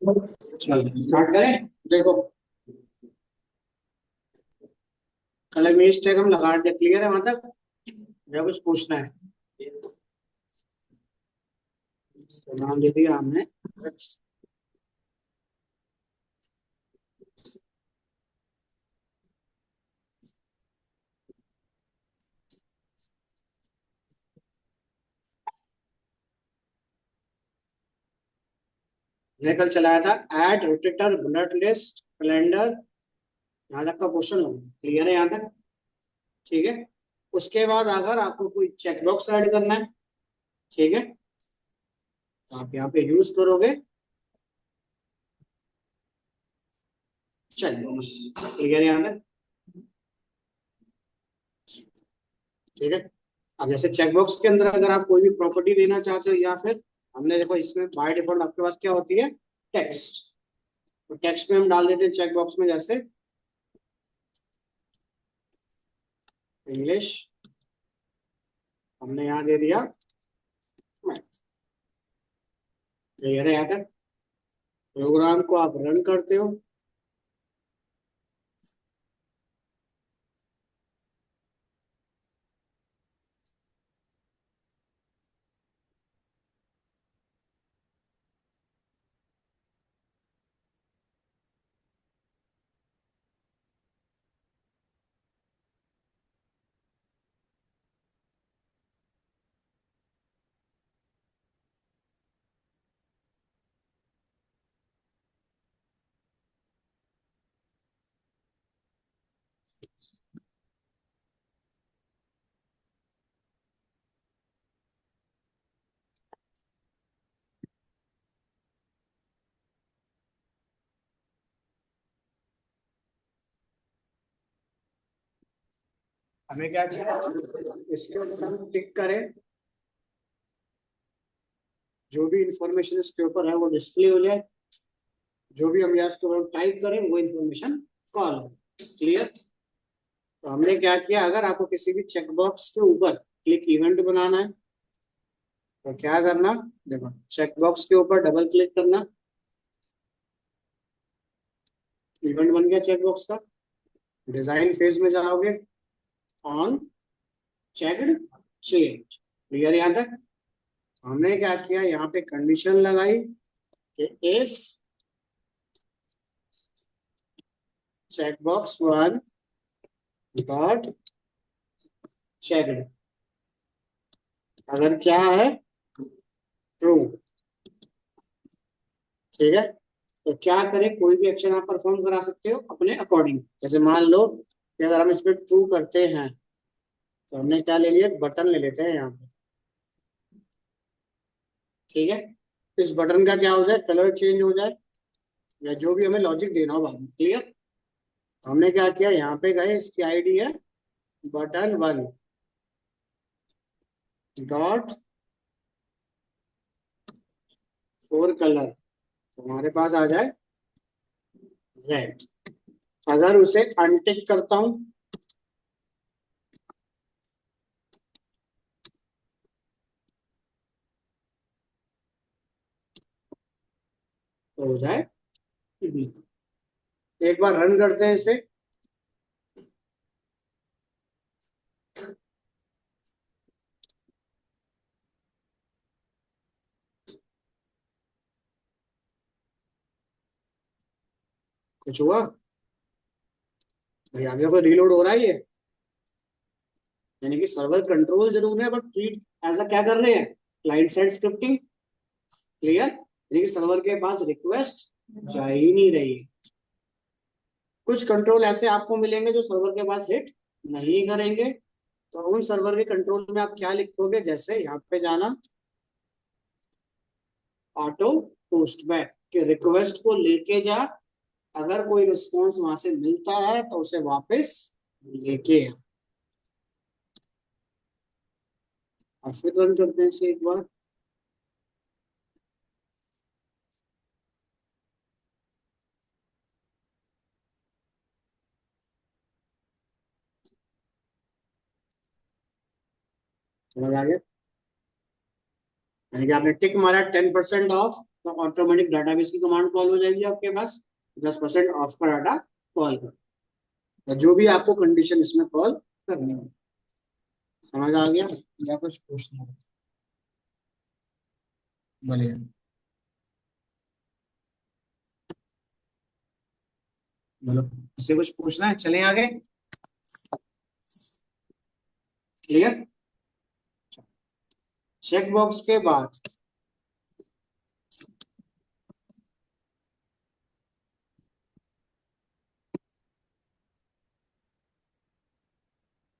चलो स्टार्ट करें। देखो, कलर में टैग हम लगा दे। क्लियर है वहां तक? या कुछ पूछना है? इसका नाम दे दिया हमने। हमने कल चलाया था add rotator bullet list calendar. यहाँ तक का क्वेश्चन हो। क्लियर है यहाँ तक? ठीक है। उसके बाद अगर आपको कोई चेकबॉक्स ऐड करना है, ठीक है, तो आप यहाँ पे यूज करोगे चेकबॉक्स। क्लियर है यहाँ तक? ठीक है। अब जैसे चेकबॉक्स के अंदर अगर आप कोई भी प्रॉपर्टी देना चाहते हो, या फिर हमने देखो इसमें बाय डिफॉल्ट आपके पास क्या होती है, टेक्स्ट। तो टेक्स्ट में हम डाल देते हैं चेकबॉक्स में, जैसे इंग्लिश हमने यहाँ दे दिया मैथ। क्लियर है यहाँ तक? प्रोग्राम को आप रन करते हो। हमें क्या चाहिए, इसके ऊपर हम टिक करें, जो भी इंफॉर्मेशन इसके ऊपर है वो डिस्प्ले हो जाए, जो भी हम यहाँ इसके ऊपर टाइप करें वो इंफॉर्मेशन कॉल हो। क्लियर? तो हमने क्या किया, अगर आपको किसी भी चेकबॉक्स के ऊपर क्लिक इवेंट बनाना है तो क्या करना, देखो चेकबॉक्स के ऊपर डबल क्लिक करना, इवेंट बन गया चेकबॉक्स का। डिजाइन फेज में जाओगे, ऑन चेक्ड चेंज। क्लियर यहाँ तक? हमने क्या किया, यहाँ पे कंडीशन लगाई कि if checkbox one dot checked, अगर क्या है ट्रू। ठीक है। तो क्या करें, कोई भी एक्शन आप परफॉर्म करा सकते हो अपने अकॉर्डिंग। जैसे मान लो कि अगर हम इस पे ट्रू करते हैं, तो हमने क्या ले लिया, बटन ले लेते हैं यहाँ पे। ठीक है। इस बटन का क्या हो जाए, कलर चेंज हो जाए, या जो भी हमें लॉजिक देना हो बाद में। क्लियर? हमने क्या किया, यहाँ पे गए, इसकी आईडी है button one dot four colour, तो हमारे पास आ जाए रेड। अगर उसे अनटिक करता हूं तो हो जाए blue। एक बार रन करते हैं इसे। कुछ हुआ भाई? आगे कोई रीलोड हो रहा है ये, यानी कि सर्वर कंट्रोल जरूर है बट ट्रीट एज अ क्या कर रहे हैं, क्लाइंट साइड स्क्रिप्टिंग। क्लियर? यानी कि सर्वर के पास रिक्वेस्ट जा ही नहीं रही। कुछ कंट्रोल ऐसे आपको मिलेंगे जो सर्वर के पास हिट नहीं करेंगे। तो उन सर्वर के कंट्रोल में आप क्या लिखोगे, जैसे यहाँ पे जाना, ऑटो पोस्ट बैक के रिक्वेस्ट को लेके जा, अगर कोई रिस्पॉन्स वहां से मिलता है तो उसे वापस लेके आ। और फिर रन करते हैं इसे एक बार। समझ आ गया? यानी कि आपने टिक मारा 10% ऑफ, तो ऑटोमेटिक डाटाबेस की कमांड कॉल हो जाएगी आपके पास, 10% ऑफ का डाटा कॉल कर, तो जो भी आपको कंडीशन इसमें कॉल करनी है। समझ आ गया या कुछ पूछना है? बोलिए। बोलो, इससे कुछ पूछना है? चलें आगे। क्लियर। चेक बॉक्स के बाद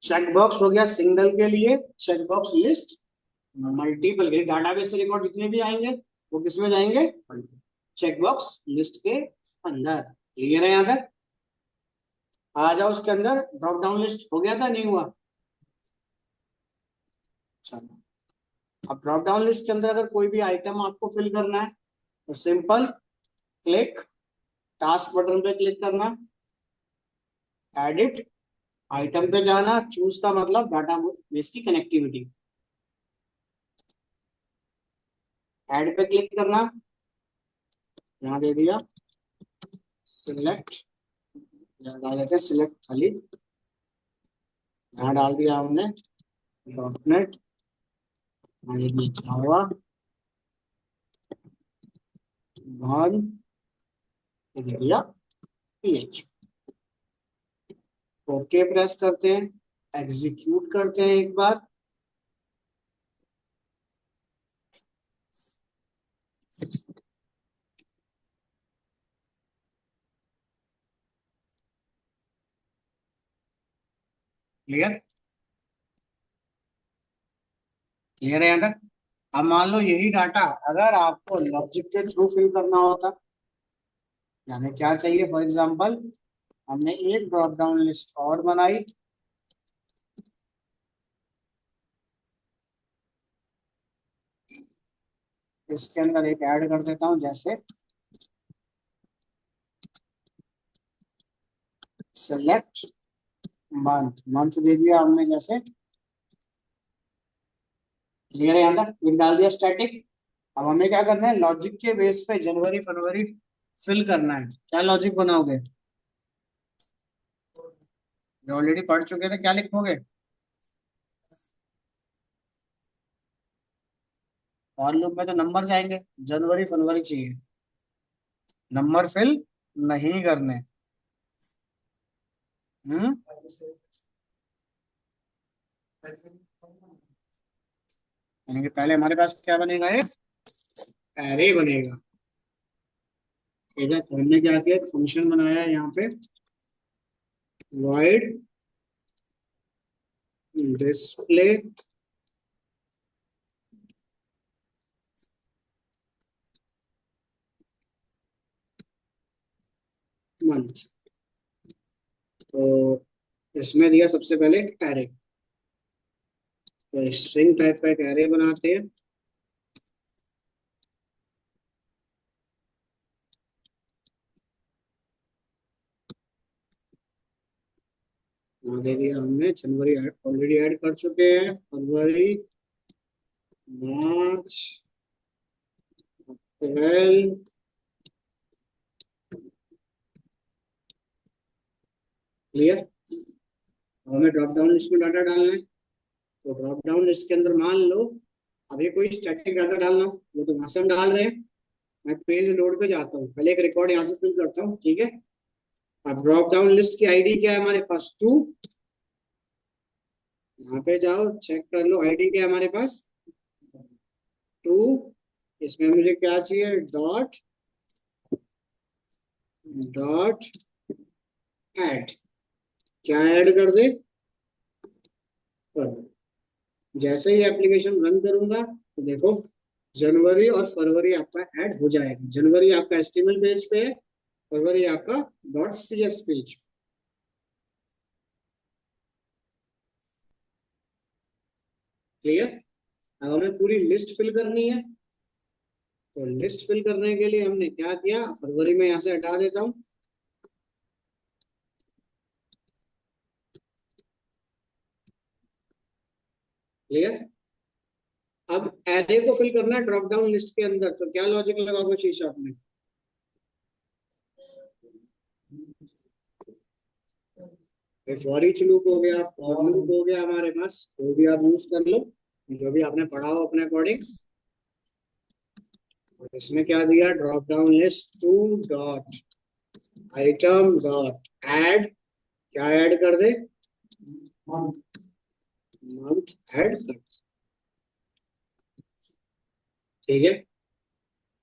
चेक बॉक्स हो गया सिंगल के लिए, चेक बॉक्स लिस्ट मल्टीपल के लिए, डाटाबेस से रिकॉर्ड जितने भी आएंगे वो किसमें जाएंगे? चेक बॉक्स लिस्ट के अंदर। क्लियर है यहाँ तक? आ जाओ उसके अंदर, ड्रॉप डाउन लिस्ट हो गया था नहीं हुआ? चलो, अब ड्रॉप डाउन लिस्ट के अंदर अगर कोई भी आइटम आपको फिल करना है तो सिंपल क्लिक, टास्क बटन पे क्लिक करना, एडिट, आइटम पे जाना, चूज का मतलब डाटा बेस की कनेक्टिविटी, ऐड पे क्लिक करना, यहाँ दे दिया सिलेक्ट, यहाँ डाल देते हैं सिलेक्ट खाली, यहाँ डाल दिया हमने डॉट नेट, जावा वन, दे दिया पीएच। ओके प्रेस करते हैं, एग्जीक्यूट करते हैं एक बार। क्लियर? क्लियर है यहाँ तक? अब मान लो यही डाटा अगर आपको लॉजिक के थ्रू फिल करना होता, यानी क्या चाहिए, फॉर एग्जांपल हमने एक ड्रॉप डाउन लिस्ट और बनाई, इसके अंदर एक ऐड कर देता हूं, जैसे सेलेक्ट मंथ, मंथ दे दिया हमने जैसे। क्लियर है यहाँ तक? एक डाल दिया स्टैटिक। अब हमें क्या करना है, लॉजिक के बेस पे जनवरी फरवरी फिल करना है। क्या लॉजिक बनाओगे? जो ऑलरेडी पढ़ चुके थे, क्या लिखोगे? और लूप में तो नंबर जाएंगे, जनवरी फरवरी चाहिए, नंबर फिल नहीं करने। हम्म, यानी कि पहले हमारे पास क्या बनेगा, एक एरे बनेगा। ठीक है, तो हमने क्या किया, एक फंक्शन बनाया है यहाँ पे, void डिस्प्ले मंथ। तो इसमें दिया सबसे पहले एरे, तो स्ट्रिंग टाइप का एक एरे बनाते हैं। दे दिया हमने जनवरी, ऑलरेडी ऐड कर चुके हैं, फरवरी, मार्च, अप्रैल, क्लियर। हमें ड्रॉप डाउन लिस्ट में डाटा डालना है, तो ड्रॉप डाउन लिस्ट के अंदर मान लो अभी कोई स्टैटिक डाटा डालना हो, वो तो वहां से हम डाल रहे हैं। मैं पेज लोड पे जाता हूँ, पहले एक रिकॉर्ड यहाँ से फिल करता हूँ, ठीक है। अब ड्रॉप डाउन लिस्ट की आईडी क्या है हमारे पास, 2, यहाँ पे जाओ चेक कर लो आईडी क्या है हमारे पास, 2। इसमें मुझे क्या चाहिए, डॉट डॉट ऐड, क्या ऐड कर दे, जैसे ही एप्लीकेशन रन करूंगा तो देखो जनवरी और फरवरी आपका ऐड हो जाएगा। जनवरी आपका एचटीएमएल पेज पे है, फरवरी आपका डॉट सीएस पेज। क्लियर? अब हमें पूरी लिस्ट फिल करनी है, तो लिस्ट फिल करने के लिए हमने क्या किया, फरवरी में यहाँ से हटा देता हूँ। क्लियर? अब एरे को फिल करना है ड्रॉप डाउन लिस्ट के अंदर, तो क्या लॉजिक लगाओगे सी शार्प में? फॉर ईच लूप हो गया, फॉर लूप हो गया हमारे पास, कोई भी आप यूज कर लो, जो भी आपने पढ़ा हो अपने अकॉर्डिंग। इसमें क्या दिया, drop down list to dot item dot add, क्या ऐड कर दे, मंथ ऐड कर, ठीक है।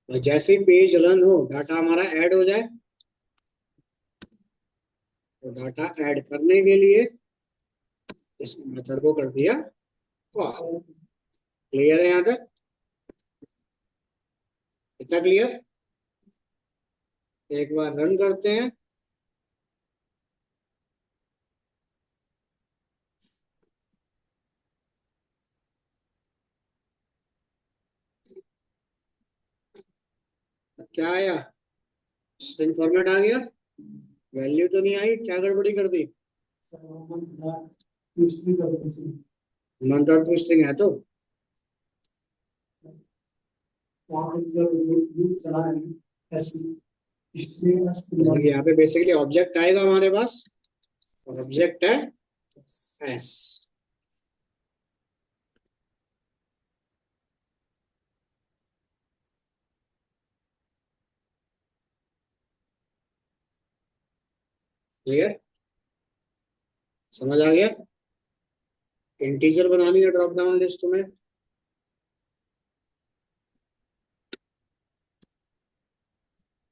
और जैसे ही पेज रन हो, डाटा हमारा ऐड हो जाए, तो डाटा ऐड करने के लिए इस मेथड को कर दिया कॉल। क्लियर है यहाँ तक? इतना क्लियर? एक बार रन करते हैं। क्या आया, स्ट्रिंग फॉर्मेट आ गया, वैल्यू तो नहीं आई, क्या गड़बड़ी कर दी? मंथ डॉट टू स्ट्रिंग है तो यहाँ पे बेसिकली ऑब्जेक्ट आएगा हमारे पास, और ऑब्जेक्ट है एस। क्लियर? समझ आ गया? इंटीजर बनानी है ड्रॉप डाउन लिस्ट में,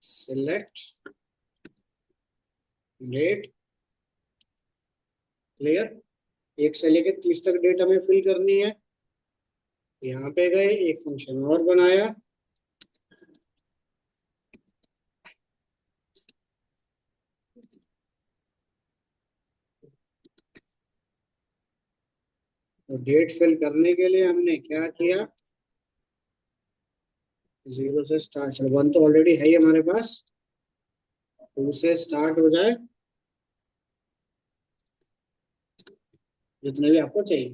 सिलेक्ट डेट। क्लियर? 1 से लेकर 30 तक डेट हमें फिल करनी है। यहाँ पे गए, एक फंक्शन और बनाया, तो डेट फिल करने के लिए हमने क्या किया, 0 से स्टार्ट, 1 तो ऑलरेडी है ही हमारे पास, 2 से स्टार्ट हो जाए, जितने भी आपको चाहिए।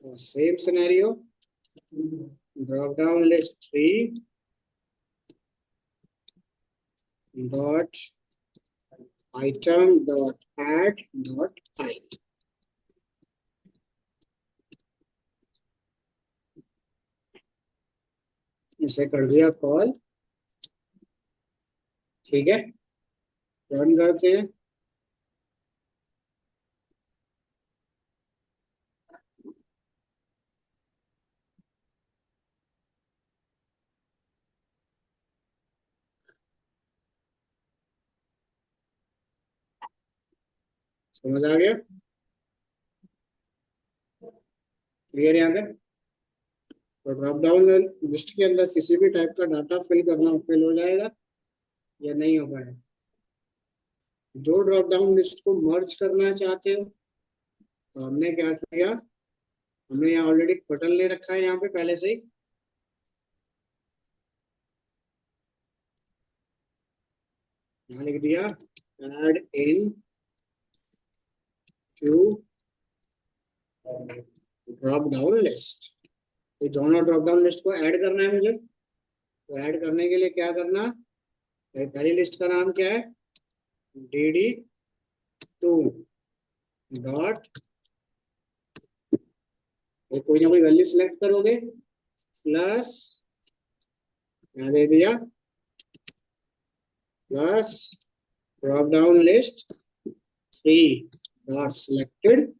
तो same scenario, drop down list 3 dot item dot add dot I, इसे कर दिया कॉल। ठीक है, रन करते हैं। समझ आ गया? क्लियर यहाँ तक? तो ड्रॉप डाउन लिस्ट के अंदर किसी भी टाइप का डाटा फिल करना, फिल हो जाएगा या नहीं हो पाएगा? दो ड्रॉप डाउन लिस्ट को मर्ज करना चाहते हो, तो हमने क्या किया, हमने यहाँ ऑलरेडी बटन ले रखा है यहाँ पे पहले से ही, यहाँ लिख दिया add in to drop down list. ये दोनों ड्रॉप डाउन लिस्ट को ऐड करना है मुझे, तो ऐड करने के लिए क्या करना, पहली लिस्ट का नाम क्या है, dd2 डॉट, कोई ना कोई वैल्यू सिलेक्ट करोगे, प्लस क्या दे दिया, plus drop down list 3 dot selected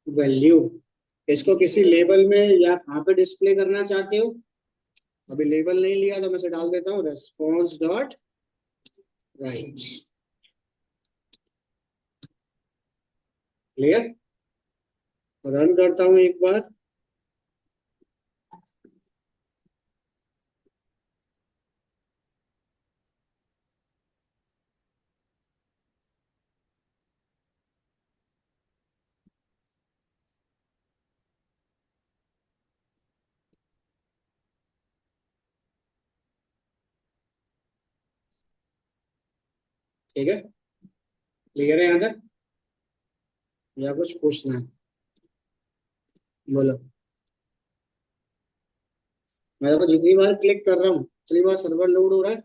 value. इसको किसी लेबल में या कहाँ पे डिस्प्ले करना चाहते हो? अभी लेबल नहीं लिया तो मैं से डाल देता हूँ, response dot right. Clear? Run करता हूँ एक बार। ठीक है, क्लियर है यहाँ तक, या कुछ पूछना है? बोलो। मैं देखो जितनी बार क्लिक कर रहा हूँ उतनी बार सर्वर लोड हो रहा है,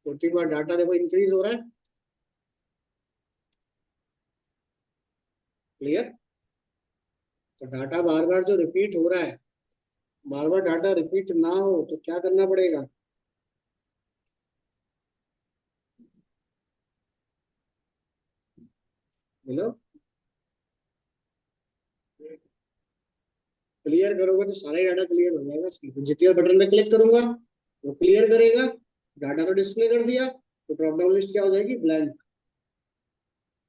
उतनी बार डाटा देखो इंक्रीज हो रहा है। क्लियर। तो डाटा बार बार जो रिपीट हो रहा है, बार बार डाटा रिपीट ना हो तो क्या करना पड़ेगा? बोलो। क्लियर करोगे तो सारा ही डाटा क्लियर हो जाएगा। जितनी बार बटन पे क्लिक करूंगा वो क्लियर करेगा, डाटा तो डिस्प्ले कर दिया, तो ड्रॉप डाउन लिस्ट क्या हो जाएगी? ब्लैंक।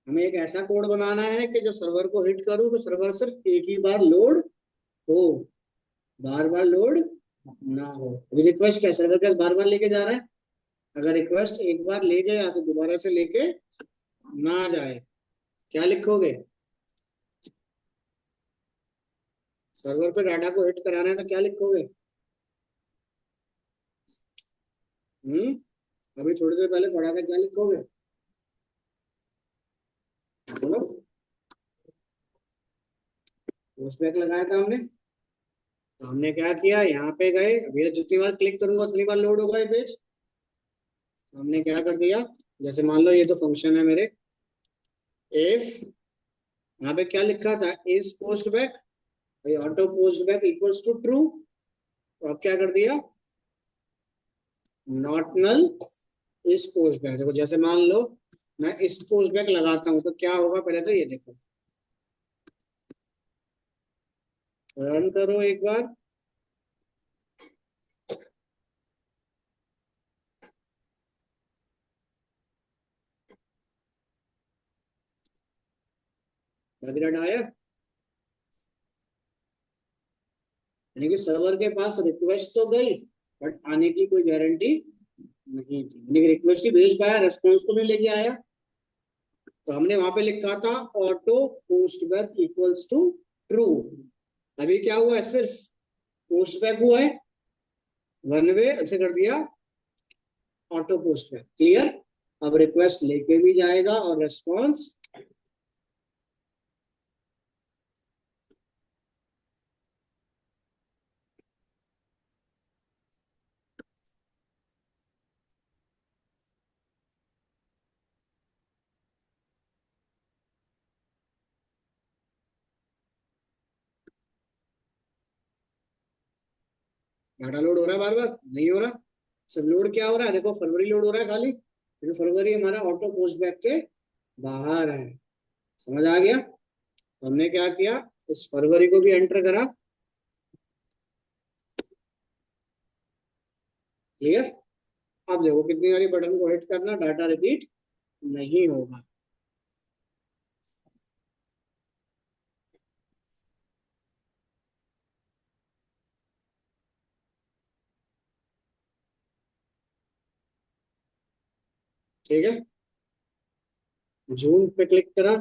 हमें एक ऐसा कोड बनाना है कि जब सर्वर को हिट करूं तो सर्वर सिर्फ एक ही बार लोड हो, बार बार लोड ना हो। अभी रिक्वेस्ट क्या सर्वर क्या बार बार लेके जा रहा है? अगर रिक्वेस्ट एक बार ले गया तो दोबारा से लेके ना जाए, क्या लिखोगे? सर्वर पे डाटा को हिट कराना है तो क्या लिखोगे? अभी थोड़ी देर पहले पढ़ा था, क्या लिखोगे? बोलो। पोस्ट बैक लगाया था हमने, तो हमने क्या किया, यहाँ पे गए, अभी जितनी बार क्लिक करूंगा उतनी बार लोड होगा ये पेज। तो हमने क्या कर दिया, जैसे मान लो ये तो फंक्शन है मेरे, इफ यहाँ पे क्या लिखा था, is post back, auto post back equals to true, तो अब क्या कर दिया, नॉट नल इस पोस्ट बैक। देखो जैसे मान लो मैं इस पोस्ट बैक लगाता हूँ तो क्या होगा, पहले तो ये देखो, रन करो एक बार। बगैर आया, यानी कि सर्वर के पास रिक्वेस्ट तो गई बट आने की कोई गारंटी नहीं थी, यानी कि रिक्वेस्ट ही भेज पाया, रेस्पॉन्स तो नहीं लेके आया। तो हमने वहां पे लिखा था auto post back equals to true. अभी क्या हुआ है, सिर्फ पोस्ट बैक हुआ है, वन वे ऐसे कर दिया, ऑटो पोस्ट बैक। क्लियर। अब रिक्वेस्ट लेके भी जाएगा और रेस्पॉन्स, डाटा लोड हो रहा है, बार बार नहीं हो रहा। सब लोड क्या हो रहा है, देखो फरवरी लोड हो रहा है खाली, क्योंकि फरवरी हमारा ऑटो पोस्ट बैक के बाहर है। समझ आ गया? तो हमने क्या किया, इस फरवरी को भी एंटर करा। क्लियर। अब देखो कितनी सारी बटन को हिट करना, डाटा रिपीट नहीं होगा। ठीक है। जून पे क्लिक करा,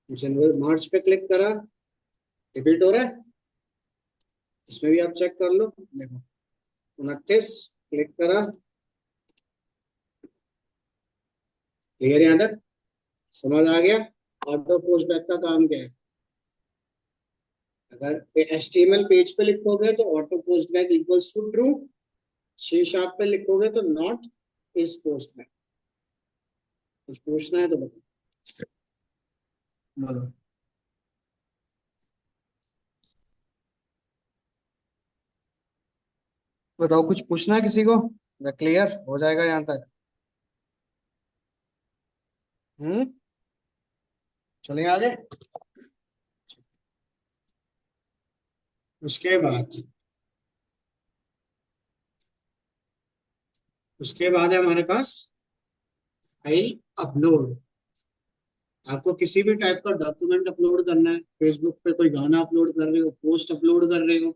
जनवरी मार्च पे क्लिक करा, रिपीट हो रहा है। इसमें भी आप चेक कर लो, देखो 29 क्लिक करा। क्लियर यहाँ तक? समझ आ गया ऑटो पोस्ट बैक का काम क्या है? अगर HTML पेज पे लिखोगे तो auto post back equals to true, C sharp पे लिखोगे तो नॉट इज पोस्ट बैक। कुछ पूछना है तो बताओ। बोलो। बताओ, कुछ पूछना है किसी को या क्लियर हो जाएगा यहाँ तक? चलिए आगे। उसके बाद, उसके बाद है हमारे पास फाइल अपलोड। आपको किसी भी टाइप का डॉक्यूमेंट अपलोड करना है, फेसबुक पे कोई गाना अपलोड कर रहे हो, पोस्ट अपलोड कर रहे हो,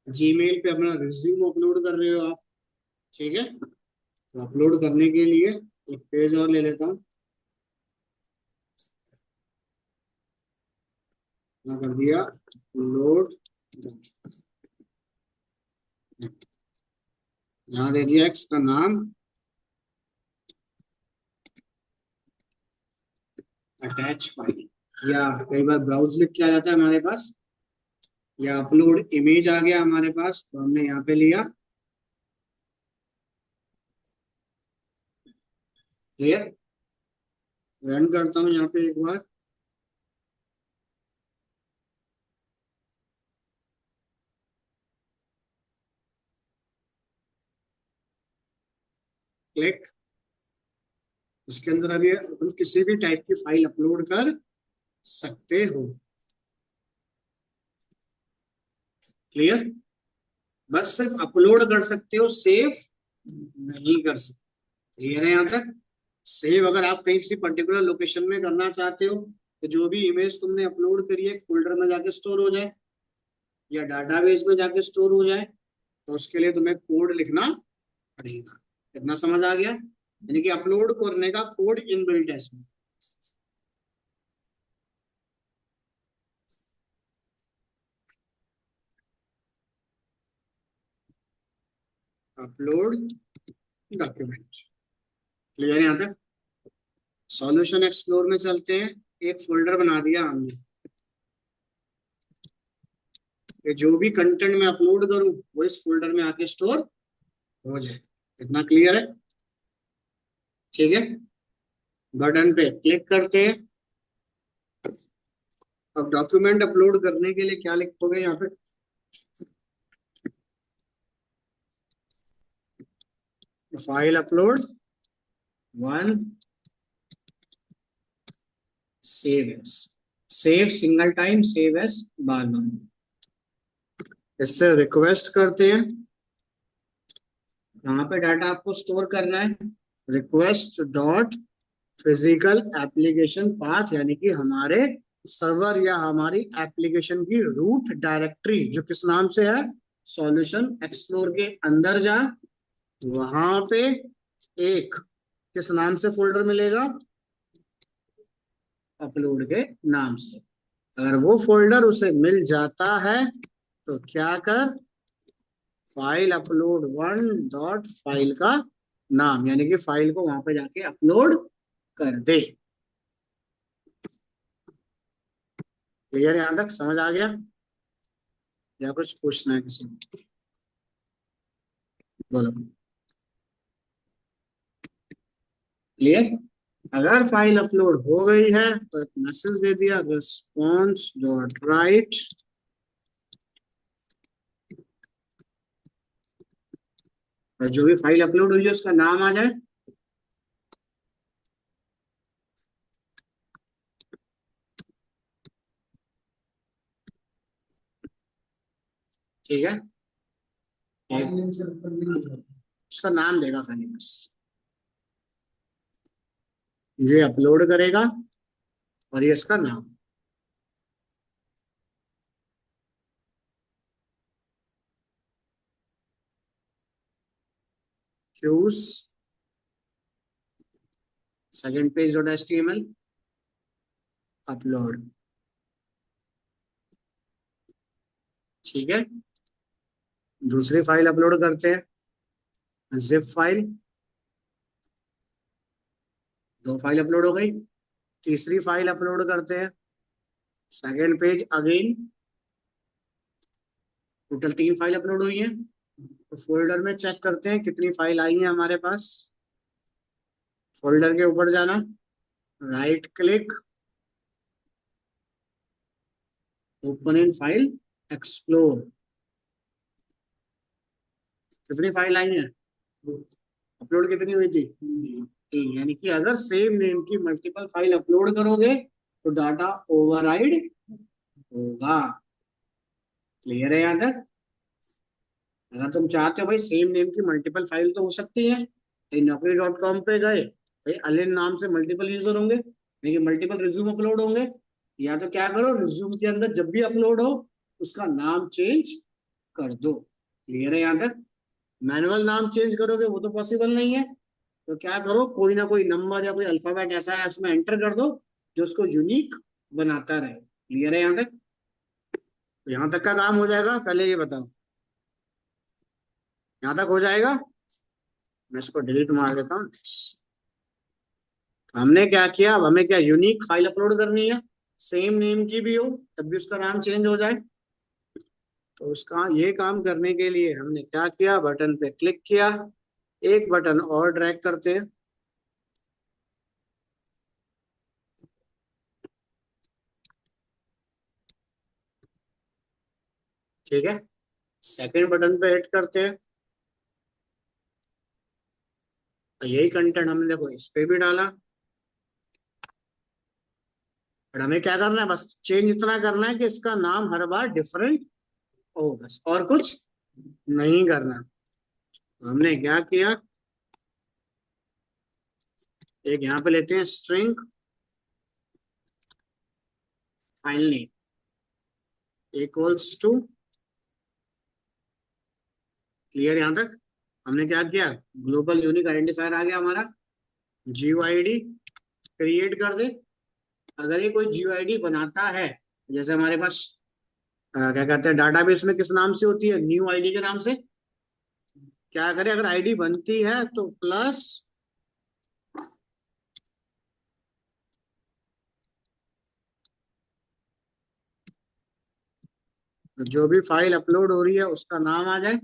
जीमेल पे अपना रिज्यूम अपलोड कर रहे हो आप, ठीक है। तो अपलोड करने के लिए एक पेज और ले लेता हूँ, मैं कर दिया लोड, यहाँ दे दिया एक्स का नाम, अटैच फाइल। या कई बार ब्राउज लिख के आ जाता है हमारे पास, या अपलोड इमेज आ गया हमारे पास तो हमने यहाँ पे लिया। क्लियर। रन करता हूँ यहाँ पे एक बार। क्लिक। इसके अंदर अभी तुम किसी भी टाइप की फाइल अपलोड कर सकते हो। क्लियर। बस सिर्फ अपलोड कर सकते हो, सेव नहीं कर सकते। क्लियर है यहाँ तक। सेव अगर आप कहीं किसी पर्टिकुलर लोकेशन में करना चाहते हो तो जो भी इमेज तुमने अपलोड करी है फोल्डर में जाके स्टोर हो जाए या डाटाबेस में जाके स्टोर हो जाए, तो उसके लिए तुम्हें कोड लिखना पड़ेगा। कितना समझ आ गया? यानी कि अपलोड करने का कोड इनबिल्ट है इसमें। Upload document. क्लियर है यहाँ तक। सॉल्यूशन एक्सप्लोर में चलते हैं। एक फोल्डर बना दिया हमने कि जो भी कंटेंट मैं अपलोड करूं वो इस फोल्डर में आके स्टोर हो जाए। इतना क्लियर है? ठीक है। बटन पे क्लिक करते हैं। अब डॉक्यूमेंट अपलोड करने के लिए क्या लिखोगे यहाँ पे? File upload one, save as. Save single time, save as बार बार। इससे रिक्वेस्ट करते हैं कहाँ पे डाटा आपको स्टोर करना है। Request dot physical application path, यानी कि हमारे सर्वर या हमारी एप्लीकेशन की रूट डायरेक्टरी जो किस नाम से है, सॉल्यूशन एक्सप्लोर के अंदर जा, वहां पे एक किस नाम से फोल्डर मिलेगा, अपलोड के नाम से। अगर वो फोल्डर उसे मिल जाता है तो क्या कर, file upload one dot file का नाम, यानी कि फाइल को वहां पे जाके अपलोड कर दे। क्लियर? यहां तक समझ आ गया या कुछ पूछना है किसी को? बोलो। क्लियर। अगर फाइल अपलोड हो गई है तो एक मैसेज दे दिया, रिस्पॉन्स डॉट राइट, और जो भी फाइल अपलोड हुई है उसका नाम आ जाए। ठीक है। उसका नाम देगा खाली बस, ये अपलोड करेगा और ये इसका नाम। Choose second page dot HTML, upload. ठीक है। दूसरी फाइल अपलोड करते हैं, जिप फाइल। दो फाइल अपलोड हो गई। तीसरी फाइल अपलोड करते हैं, सेकंड पेज अगेन। टोटल तीन फाइल अपलोड हुई है। तो फोल्डर में चेक करते हैं कितनी फाइल आई है हमारे पास। फोल्डर के ऊपर जाना, right click, open in file explore. कितनी फाइल आई है? अपलोड कितनी हुई थी? तीन। यानी कि अगर सेम नेम की मल्टीपल फाइल अपलोड करोगे तो डाटा ओवरराइड होगा। क्लियर है यहाँ तक? अगर तुम चाहते हो भाई सेम नेम की मल्टीपल फाइल तो हो सकती है, naukri.com पे गए भाई, अलिन नाम से मल्टीपल यूजर होंगे, लेकिन मल्टीपल रिज्यूम अपलोड होंगे। या तो क्या करो, रिज्यूम के अंदर जब भी अपलोड हो उसका नाम चेंज कर दो। क्लियर है यहाँ तक? मैनुअल नाम चेंज करोगे वो तो पॉसिबल नहीं है, तो क्या करो, कोई ना कोई नंबर या कोई अल्फाबेट ऐसा है उसमें एंटर कर दो जो उसको यूनिक बनाता रहे। क्लियर है यहाँ तक? तो यहाँ तक का काम हो जाएगा, पहले ये बताओ यहाँ तक हो जाएगा? मैं इसको डिलीट मार देता हूँ। हमने क्या किया, अब हमें क्या यूनिक फाइल अपलोड करनी है। सेम नेम की भी हो तब भी उसका नाम चेंज हो जाए। तो उसका ये काम करने के लिए हमने क्या किया, बटन पे क्लिक किया, एक बटन और ड्रैग करते हैं, ठीक है। सेकंड बटन पे हिट करते हैं, तो यही कंटेंट हमने देखो इस पे भी डाला। और हमें क्या करना है, बस चेंज इतना करना है कि इसका नाम हर बार डिफरेंट हो, बस और कुछ नहीं करना। हमने क्या किया, एक यहाँ पे लेते हैं string file name equals to, clear यहाँ तक। हमने क्या किया, ग्लोबल यूनिक आइडेंटिफायर आ गया हमारा, जीयूआईडी क्रिएट कर दे। अगर ये कोई जीयूआईडी बनाता है, जैसे हमारे पास क्या कहते हैं डाटाबेस में किस नाम से होती है, न्यू आईडी के नाम से, क्या करें अगर आईडी बनती है तो प्लस जो भी फाइल अपलोड हो रही है उसका नाम आ जाए।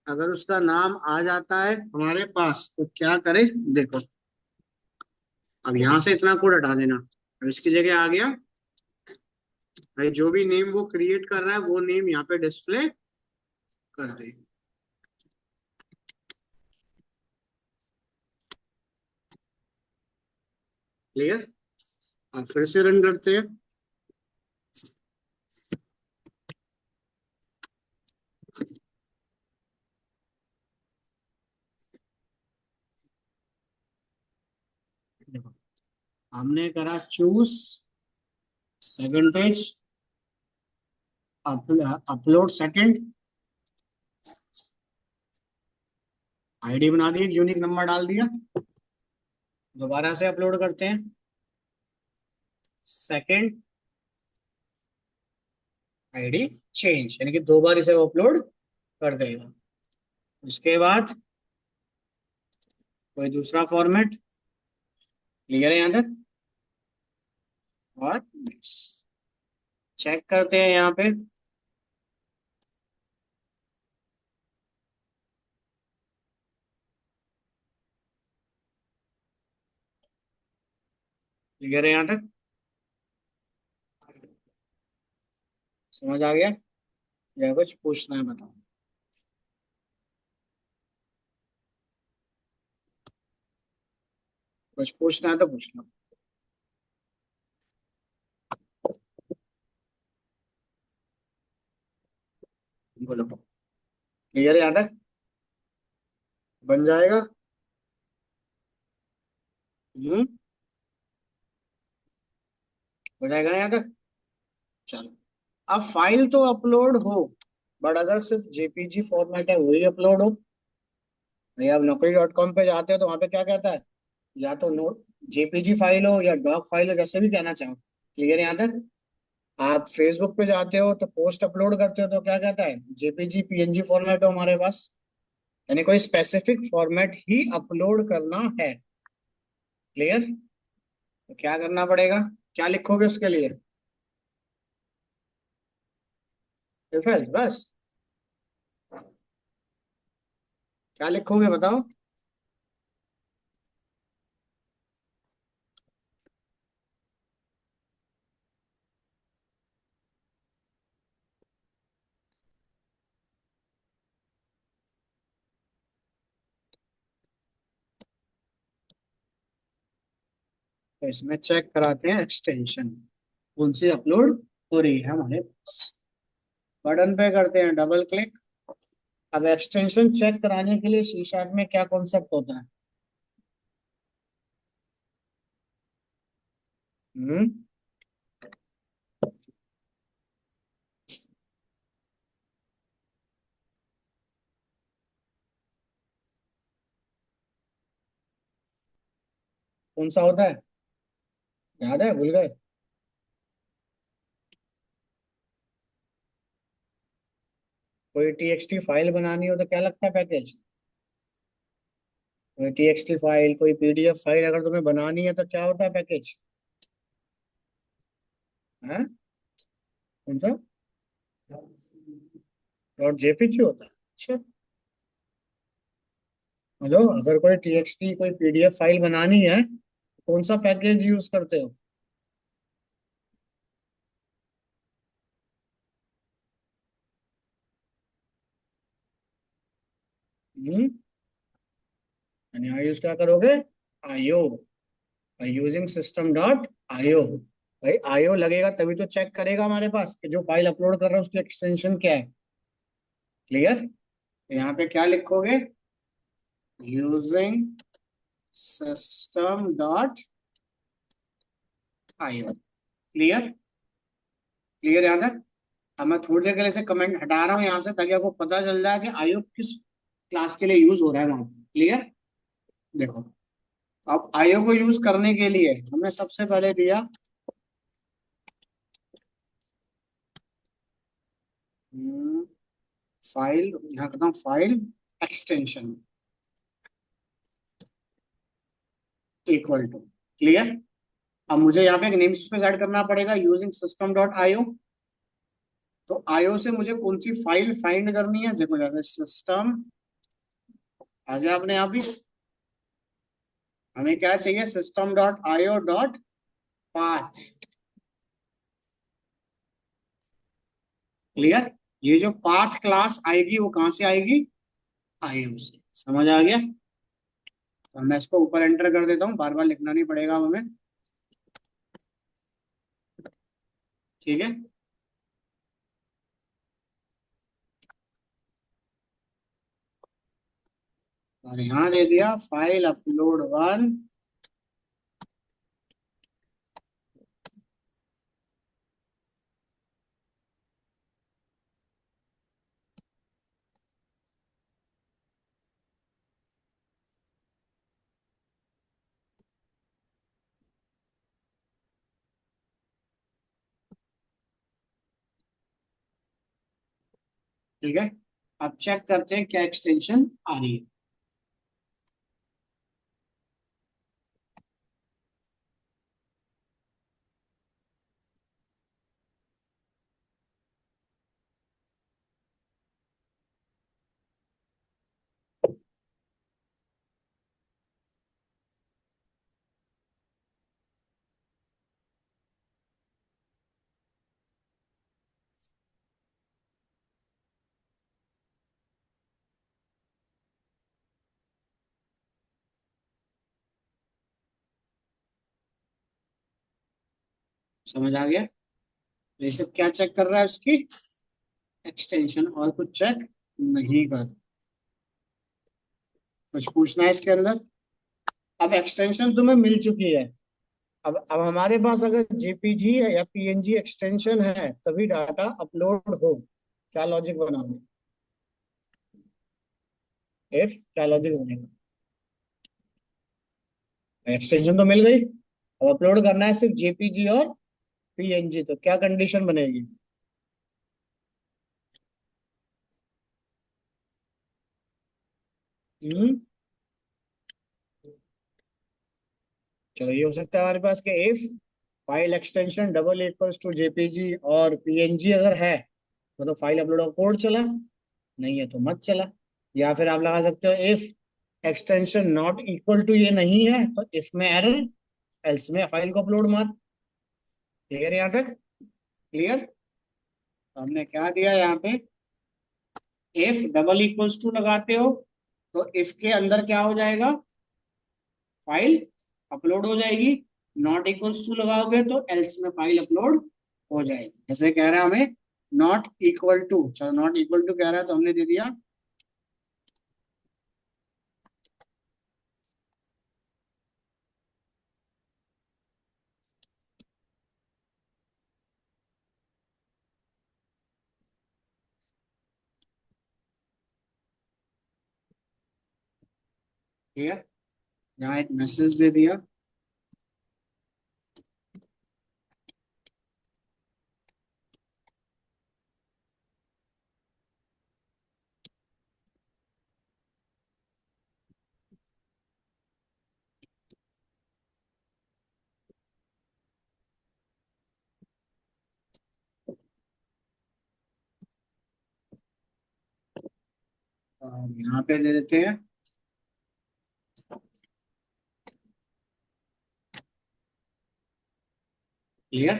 अगर उसका नाम आ जाता है हमारे पास तो क्या करें, देखो अब यहां से इतना कोड हटा देना। अब इसकी जगह आ गया भाई, जो भी नेम वो क्रिएट कर रहा है वो नेम यहाँ पे डिस्प्ले कर दे। क्लियर। अब फिर से रन करते हैं। देखो हमने करा choose second page, upload second, ID बना दी, यूनिक नंबर डाल दिया। दोबारा से अपलोड करते हैं सेकंड, आईडी चेंज, यानी कि दो बार इसे अपलोड कर देगा। उसके बाद कोई दूसरा फॉर्मेट, क्लियर है यहाँ तक। और चेक करते हैं यहाँ पे, क्लियर है यहाँ तक, समझ आ गया या कुछ पूछना है बताओ। कुछ पूछना है तो पूछ लो, बोलो। क्लियर है यहाँ तक, बन जाएगा। हम्म, हो जाएगा ना यहाँ तक। चलो, अब फाइल तो अपलोड हो, बट अगर सिर्फ जेपीजी फॉर्मेट है वही अपलोड हो। भैया आप naukri.com पे जाते हो तो वहां पे क्या कहता है, या तो नोट जेपीजी फाइल हो या डॉक फाइल हो, जैसे भी कहना चाहो। क्लियर है यहाँ तक। आप फेसबुक पे जाते हो तो पोस्ट अपलोड करते हो तो क्या कहता है, जेपीजी पीएनजी फॉर्मेट हो हमारे पास, यानी कोई स्पेसिफिक फॉर्मेट ही अपलोड करना है। क्लियर। तो क्या करना पड़ेगा, क्या लिखोगे उसके लिए, डिफरेंस बस। क्या लिखोगे बताओ। तो इसमें चेक कराते हैं एक्सटेंशन कौन सी अपलोड हो रही है हमारे पास। बटन पे करते हैं डबल क्लिक। अब एक्सटेंशन चेक कराने के लिए सी शार्प में क्या कॉन्सेप्ट होता है, हम्म, कौन सा होता है, याद है भूल गए। कोई टीएक्सटी फाइल बनानी हो तो क्या लगता है, पैकेज। कोई टीएक्सटी फाइल, कोई पीडीएफ फाइल अगर तुम्हें बनानी है तो क्या होता है, पैकेज। है कौन सा डॉट जेपीजी होता है? अच्छा। हेलो, अगर कोई टीएक्सटी कोई पीडीएफ फाइल बनानी है तो कौन सा पैकेज यूज करते हो? हम्म। यानी आई यूज क्या करोगे? IO. By using system dot IO. भाई आईओ लगेगा तभी तो चेक करेगा हमारे पास कि जो फाइल अपलोड कर रहा है उसकी एक्सटेंशन क्या है। क्लियर? यहाँ पे क्या लिखोगे? Using system dot IO. Clear? Clear यहाँ तक? अब मैं थोड़ी देर के लिए से कमेंट हटा रहा हूँ यहाँ से ताकि आपको पता चल जाए कि आईओ किस क्लास के लिए यूज हो रहा है वहां पे। क्लियर? देखो, अब आईओ को यूज करने के लिए हमने सबसे पहले दिया फाइल, यहाँ करता हूँ file extension equal to. Clear? अब मुझे यहाँ पे एक नेम स्पेस ऐड करना पड़ेगा यूजिंग सिस्टम डॉट आईओ। तो आईओ से मुझे कौन सी फाइल फाइंड करनी है? देखो जैसे सिस्टम आ गया अपने यहाँ भी। हमें क्या चाहिए? System dot IO dot path. Clear? ये जो पाथ क्लास आएगी वो कहाँ से आएगी? आईओ से। समझ आ गया? तो मैं इसको ऊपर एंटर कर देता हूँ, बार बार लिखना नहीं पड़ेगा हमें। ठीक है। और यहाँ दे दिया फाइल अपलोड वन। ठीक है। अब चेक करते हैं क्या एक्सटेंशन आ रही है। समझ आ गया? तो ये सब क्या चेक कर रहा है? उसकी एक्सटेंशन, और कुछ चेक नहीं कर। कुछ पूछना है इसके अंदर? अब एक्सटेंशन तुम्हें मिल चुकी है। अब हमारे पास अगर जेपीजी है या पीएनजी एक्सटेंशन है तभी डाटा अपलोड हो। क्या लॉजिक बनाओगे? इफ क्या लॉजिक बनेगा? एक्सटेंशन तो मिल गई, अब अपलोड करना है सिर्फ जेपीजी और पीएनजी, तो क्या कंडीशन बनेगी? हम्म। चलो ये हो सकता है हमारे पास के if file extension double equals to JPG और पीएनजी अगर है तो फाइल अपलोड का कोड चला, नहीं है तो मत चला। या फिर आप लगा सकते हो if extension not equal to ये नहीं है तो इफ में एरर, एल्स में फाइल को अपलोड मार। क्लियर यहाँ तक? क्लियर? तो हमने क्या दिया यहाँ पे? इफ डबल इक्वल्स टू लगाते हो तो इफ के अंदर क्या हो जाएगा? फाइल अपलोड हो जाएगी। नॉट इक्वल्स टू लगाओगे तो एल्स में फाइल अपलोड हो जाएगी। जैसे कह रहा है हमें नॉट इक्वल टू, चलो नॉट इक्वल टू कह रहा है तो हमने दे दिया क्लियर। यहाँ एक मैसेज दे दिया। यहाँ पे दे देते हैं क्लियर।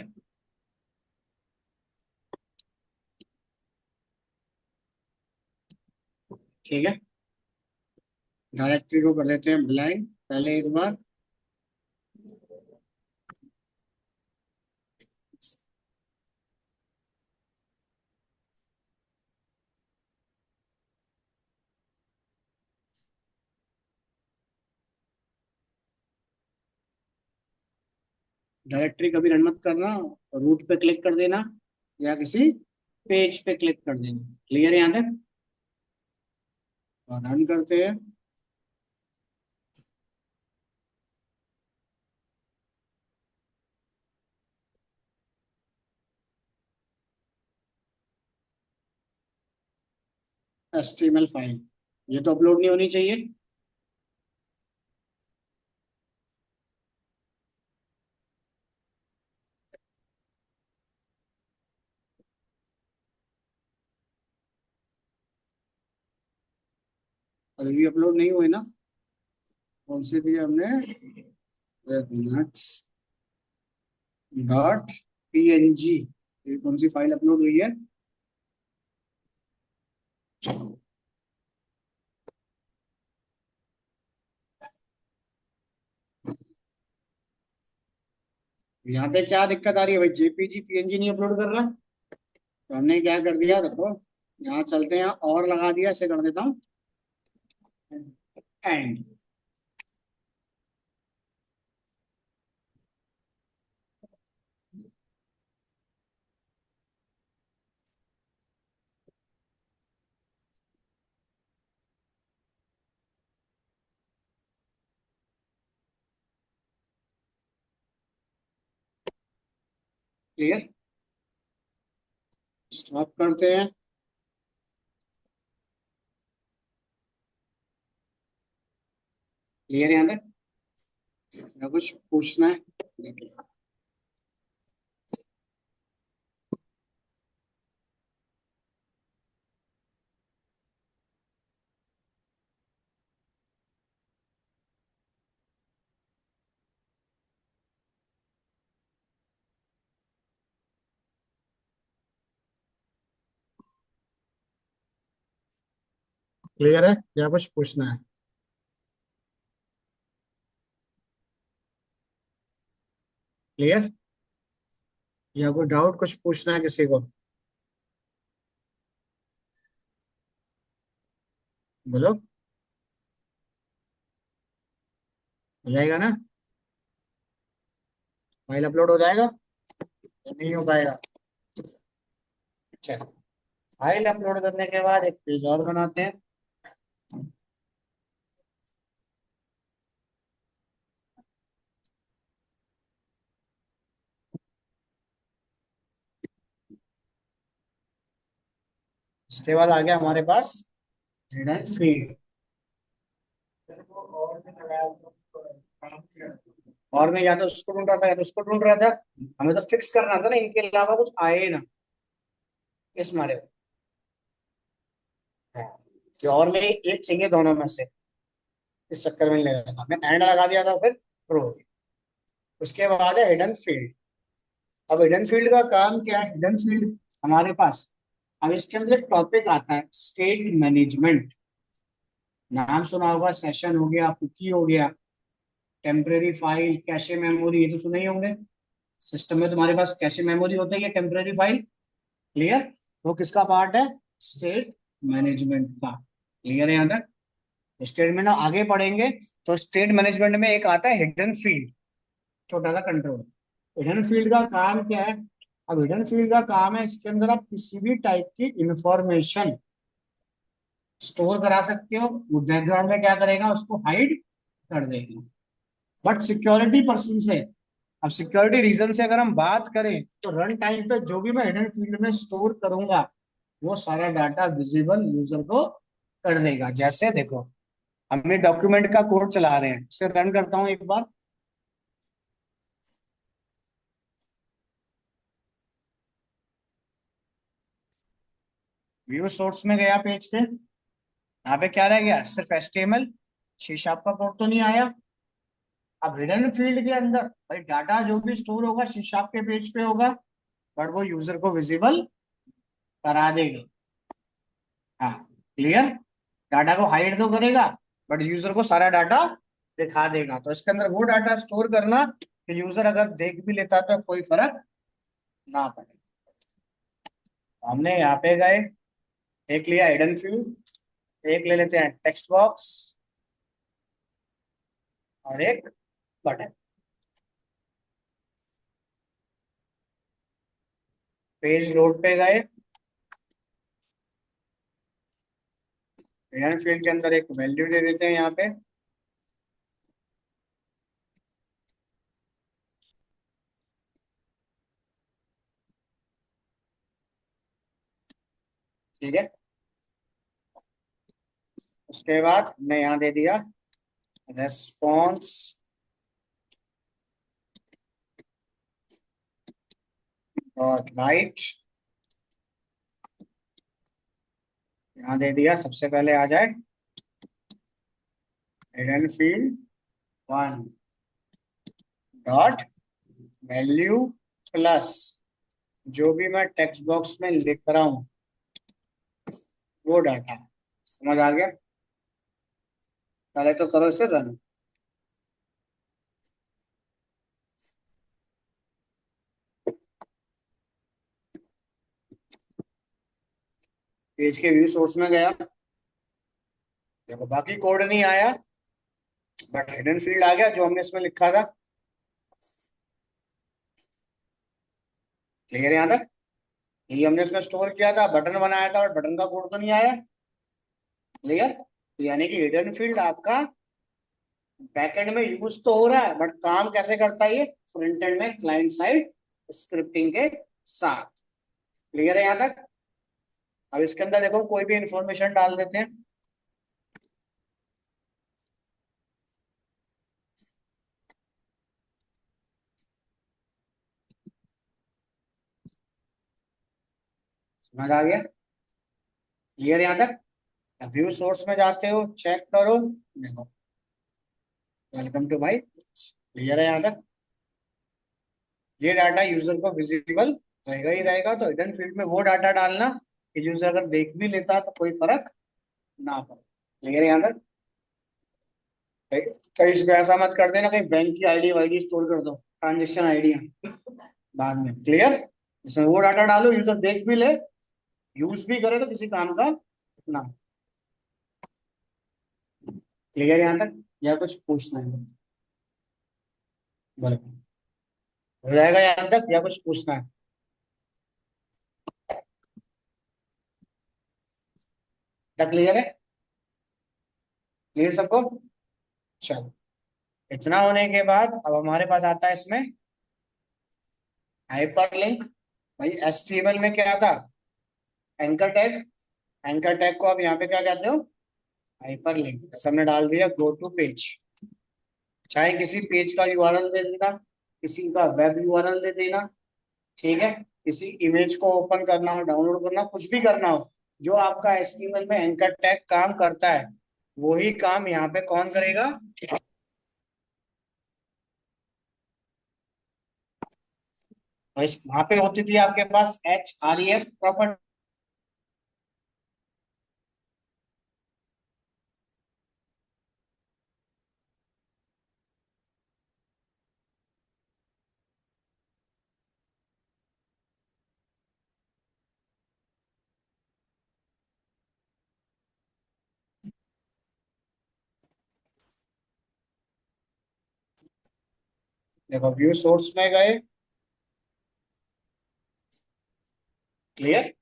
ठीक है, डायरेक्टरी को कर देते हैं ब्लैंक पहले एक बार। डायरेक्टरी कभी रन मत करना, रूट पे क्लिक कर देना या किसी पेज पे क्लिक कर देना। क्लियर है यहाँ तक? और रन करते हैं। HTML फाइल ये तो अपलोड नहीं होनी चाहिए। अभी भी अपलोड नहीं हुए ना? कौन सी थी हमने? डॉट PNG, ये कौन सी फाइल अपलोड हुई है? यहाँ पे क्या दिक्कत आ रही है भाई? JPG PNG नहीं अपलोड कर रहा। तो हमने क्या कर दिया देखो, यहाँ चलते हैं और लगा दिया, ऐसे कर देता हूँ एंड। क्लियर, स्टॉप करते हैं। क्लियर यहाँ तक? या कुछ पूछना है? देखिए, क्लियर है या कुछ पूछना है? क्लियर, या कोई डाउट कुछ पूछना है किसी को? बोलो, हो जाएगा ना? फाइल अपलोड हो जाएगा या नहीं हो पाएगा? अच्छा, फाइल अपलोड करने के बाद एक पेज और बनाते हैं। इसके बाद आ गया हमारे पास हिडन फील्ड। और मैं या तो उसको ढूंढ रहा था या तो उसको ढूंढ रहा था। हमें तो फिक्स करना था ना, इनके अलावा कुछ आए ना इस मारे में। हाँ, कि और में एक चाहिए दोनों में से, इस चक्कर में नहीं लगा था मैं, एंड लगा दिया था फिर प्रो। उसके बाद है हिडन फील्ड। अब हिडन फील्ड का काम क्या है? हिडन फील्ड हमारे पास, अब इसके अंदर एक टॉपिक आता है स्टेट मैनेजमेंट। नाम सुना होगा, सेशन हो गया, कुकी हो गया, टेम्परेरी फाइल, कैशे मेमोरी, ये तो सुने ही होंगे। सिस्टम में तुम्हारे पास कैशे मेमोरी होता है या टेम्परेरी फाइल। क्लियर, वो किसका पार्ट है? स्टेट मैनेजमेंट का। क्लियर है यहाँ तक? स्टेट में ना आगे पढ़ेंगे तो स्टेट मैनेजमेंट में एक आता है हिडन फील्ड, छोटा सा कंट्रोल। हिडन फील्ड का काम क्या है? अब हिडन फील्ड का काम है, इसके अंदर आप किसी भी टाइप की इंफॉर्मेशन स्टोर करा सकते हो। वो बैकग्राउंड में क्या करेगा? उसको हाइड कर देगा। बट सिक्योरिटी पर्सन से, अब सिक्योरिटी रीजन से अगर हम बात करें तो रन टाइम पे जो भी मैं हिडन फील्ड में स्टोर करूंगा वो सारा डाटा विजिबल यूजर को कर देगा। जैसे देखो, हम ये डॉक्यूमेंट का कोड चला रहे हैं, इसे रन करता हूं एक बार। व्यू सोर्स में गया पेज पे, यहाँ पे क्या रह गया, सिर्फ HTML, शीर्षक का कोड तो नहीं आया। अब हिडन फील्ड के अंदर भाई डाटा जो भी स्टोर होगा शीर्षक के पेज पे होगा, बट वो यूजर को विजिबल करा देगा। हाँ, क्लियर। डाटा को हाइड तो करेगा, बट यूजर को सारा डाटा दिखा देगा। तो इसके अंदर वो डाटा स्टोर करना कि यूजर अगर देख भी लेता तो कोई फर्क ना पड़े। हमने यहाँ पे गए, एक लिया हिडन फील्ड, एक ले लेते हैं टेक्स्ट बॉक्स, और एक बटन। पेज लोड पे गए, हिडन फील्ड के अंदर एक वैल्यू दे देते हैं यहाँ पे, ठीक है। उसके बाद हमने यहाँ दे दिया रेस्पॉन्स डॉट राइट, यहाँ दे दिया सबसे पहले आ जाए hidden field one dot value plus जो भी मैं टेक्स्ट बॉक्स में लिख रहा हूँ वो डाटा। समझ आ गया? पहले तो करो इसे रन। पेज के व्यू सोर्स में गया, देखो बाकी कोड नहीं आया, बट हिडन फील्ड आ गया जो हमने इसमें लिखा था। क्लियर यहाँ तक? ये हमने इसमें स्टोर किया था, बटन बनाया था, बट बटन का कोड तो नहीं आया। क्लियर? यानी कि हिडन फील्ड आपका बैकएंड में यूज तो हो रहा है, बट काम कैसे करता है ये, फ्रंट एंड में क्लाइंट साइड स्क्रिप्टिंग के साथ। क्लियर है यहाँ तक? अब इसके अंदर देखो कोई भी इंफॉर्मेशन डाल देते हैं। समझ आ गया? क्लियर यहाँ तक? व्यू सोर्स में जाते हो, चेक करो, देखो वेलकम टू माई। क्लियर है यहाँ तक? ये डाटा यूजर को विजिबल रहेगा ही रहेगा, तो हिडन फील्ड में वो डाटा डालना कि यूजर अगर देख भी लेता तो कोई फर्क ना पड़े। क्लियर है यहाँ तक? कहीं इसमें ऐसा मत कर देना कहीं बैंक की आईडी वाईडी स्टोर कर दो, ट्रांजेक्शन आईडी बाद में। क्लियर? इसमें वो डाटा डालो यूजर देख भी ले, यूज भी करे तो किसी काम का ना। क्लियर यहाँ तक? या कुछ पूछना है? बोलो, हो जाएगा यहाँ तक या कुछ पूछना है? तक क्लियर है? क्लियर सबको? चलो, इतना होने के बाद अब हमारे पास आता है इसमें हाइपरलिंक। भाई HTML में क्या था, एंकर टैग। एंकर टैग को आप यहाँ पे क्या कहते हो, हाइपरलिंक। जैसे हमने डाल दिया गो टू पेज, चाहे किसी पेज का यूआरएल दे देना, किसी का वेब यूआरएल दे देना, ठीक है, किसी इमेज को ओपन करना हो, डाउनलोड करना, कुछ भी करना हो, जो आपका HTML में एंकर टैग काम करता है वही काम यहाँ पे कौन करेगा। और इस वहां पे होती थी आपके पास href प्रॉपर्टी। देखो व्यू सोर्स में गए, क्लियर।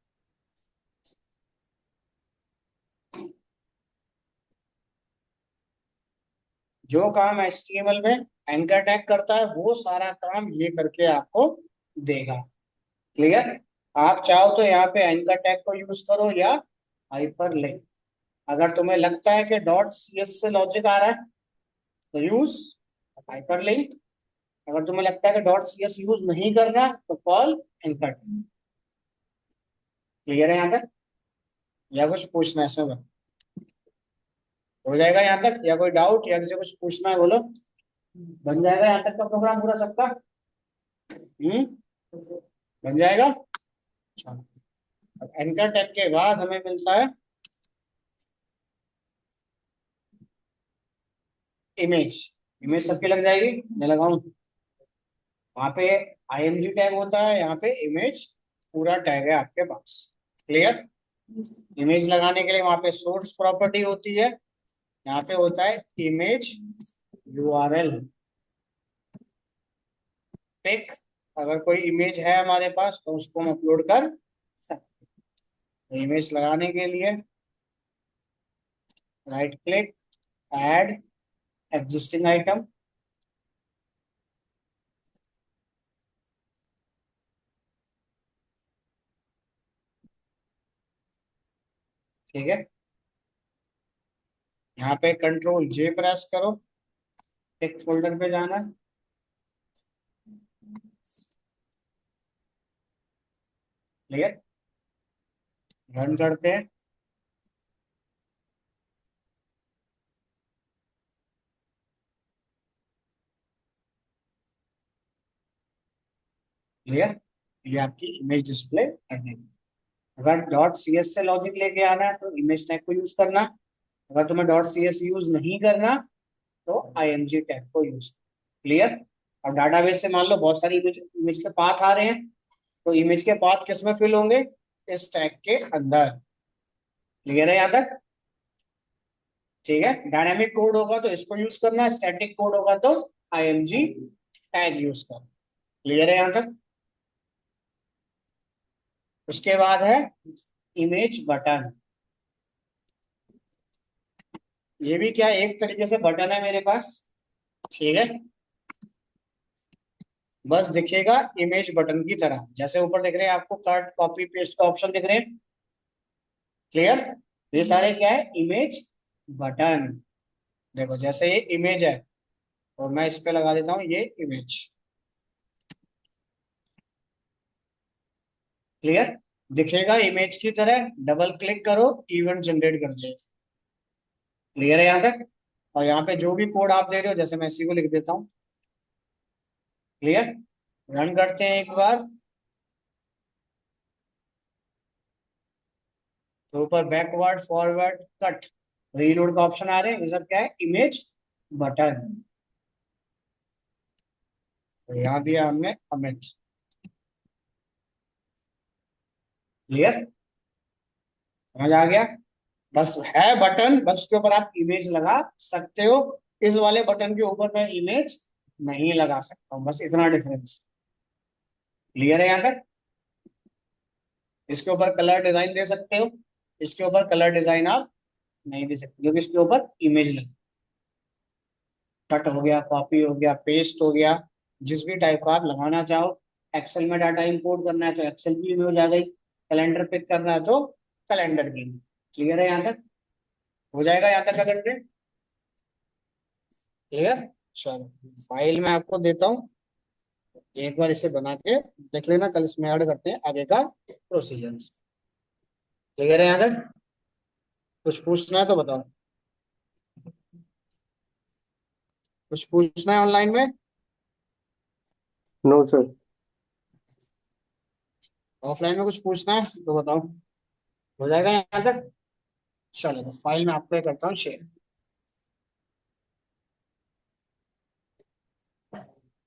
जो काम HTML में एंकर टैग करता है वो सारा काम ये करके आपको देगा। क्लियर? आप चाहो तो यहाँ पे एंकर टैग को यूज करो या हाइपर लिंक। अगर तुम्हें लगता है कि डॉट CS से लॉजिक आ रहा है तो यूज हाइपर लिंक। अगर तुम्हें लगता है कि डॉट CS यूज नहीं करना तो कॉल एंकर टैग। क्लियर है यहाँ तक या कुछ पूछना है इसमें? हो जाएगा यहाँ तक, या कोई डाउट या किसी कुछ पूछना है बोलो। बन जाएगा यहाँ तक का प्रोग्राम पूरा सबका? बन जाएगा। चलो, अब एंकर टैग के बाद हमें मिलता है इमेज। इमेज सबकी लग जाएगी, मैं लगाऊं? वहां पे आईएमजी टैग होता है, यहाँ पे इमेज पूरा टैग है आपके पास। क्लियर? इमेज लगाने के लिए वहां पे सोर्स प्रॉपर्टी होती है, यहाँ पे होता है इमेज यूआरएल पिक। अगर कोई इमेज है हमारे पास तो उसको हम अपलोड कर सकते हैं। इमेज लगाने के लिए right click, add existing item. ठीक है, यहाँ पे कंट्रोल जे प्रेस करो, एक फोल्डर पे जाना है। क्लियर? रन करते हैं। क्लियर? ये आपकी इमेज डिस्प्ले कर देगी। अगर डॉट सी एस से लॉजिक लेके आना है तो इमेज टैग को यूज करना। अगर तुम्हें डॉट सी एस यूज नहीं करना तो आईएमजी टैग को यूज। क्लियर? और डाटाबेस से मान लो बहुत सारी इमेज इमेज के पाथ आ रहे हैं, तो इमेज के पाथ किस में फिल होंगे? इस टैग के अंदर। क्लियर है यहाँ तक? ठीक है, डायनामिक कोड होगा तो इसको यूज करना, स्टैटिक कोड होगा तो आईएमजी टैग यूज करना। क्लियर है यहाँ तक? उसके बाद है इमेज बटन। ये भी क्या एक तरीके से बटन है मेरे पास। ठीक है, बस दिखेगा इमेज बटन की तरह, जैसे ऊपर दिख रहे हैं आपको कट कॉपी पेस्ट का ऑप्शन दिख रहे हैं। क्लियर? ये सारे क्या है? Image button. देखो जैसे ये इमेज है और मैं इस पे लगा देता हूं ये इमेज। क्लियर? दिखेगा इमेज की तरह, डबल क्लिक करो इवेंट जनरेट कर देगा। क्लियर है यहाँ तक? और यहाँ पे जो भी कोड आप दे रहे हो, जैसे मैं इसी को लिख देता हूँ। क्लियर? रन करते हैं एक बार, तो ऊपर बैकवर्ड फॉरवर्ड कट रीलोड का ऑप्शन आ रहे हैं, ये सब क्या है? Image button. तो यहाँ दिया हमने अमित। क्लियर? समझ आ गया? बस है बटन, बस उसके ऊपर आप इमेज लगा सकते हो। इस वाले बटन के ऊपर मैं इमेज नहीं लगा सकता हूँ, बस इतना डिफरेंस। क्लियर है यहाँ तक? इसके ऊपर कलर डिजाइन दे सकते हो, इसके ऊपर कलर डिजाइन आप नहीं दे सकते क्योंकि इसके ऊपर इमेज लगी। कट हो गया, कॉपी हो गया, पेस्ट हो गया, जिस भी टाइप का आप लगाना चाहो। एक्सेल में डाटा इंपोर्ट करना है तो एक्सेल की इमेज आ गई, कैलेंडर पिक करना है तो कैलेंडर की। क्लियर है यहाँ तक? हो जाएगा यहाँ तक का कंटेंट? क्लियर? चलो, फाइल में आपको देता हूँ, एक बार इसे बना के देख लेना, कल इसमें ऐड करते हैं आगे का प्रोसीजर। क्लियर है यहाँ तक? कुछ पूछना है तो बताओ। कुछ पूछना है ऑनलाइन में? No sir. ऑफलाइन में कुछ पूछना है तो बताओ। हो जाएगा यहाँ तक? चलो, तो फाइल में आपको ये करता हूँ शेयर।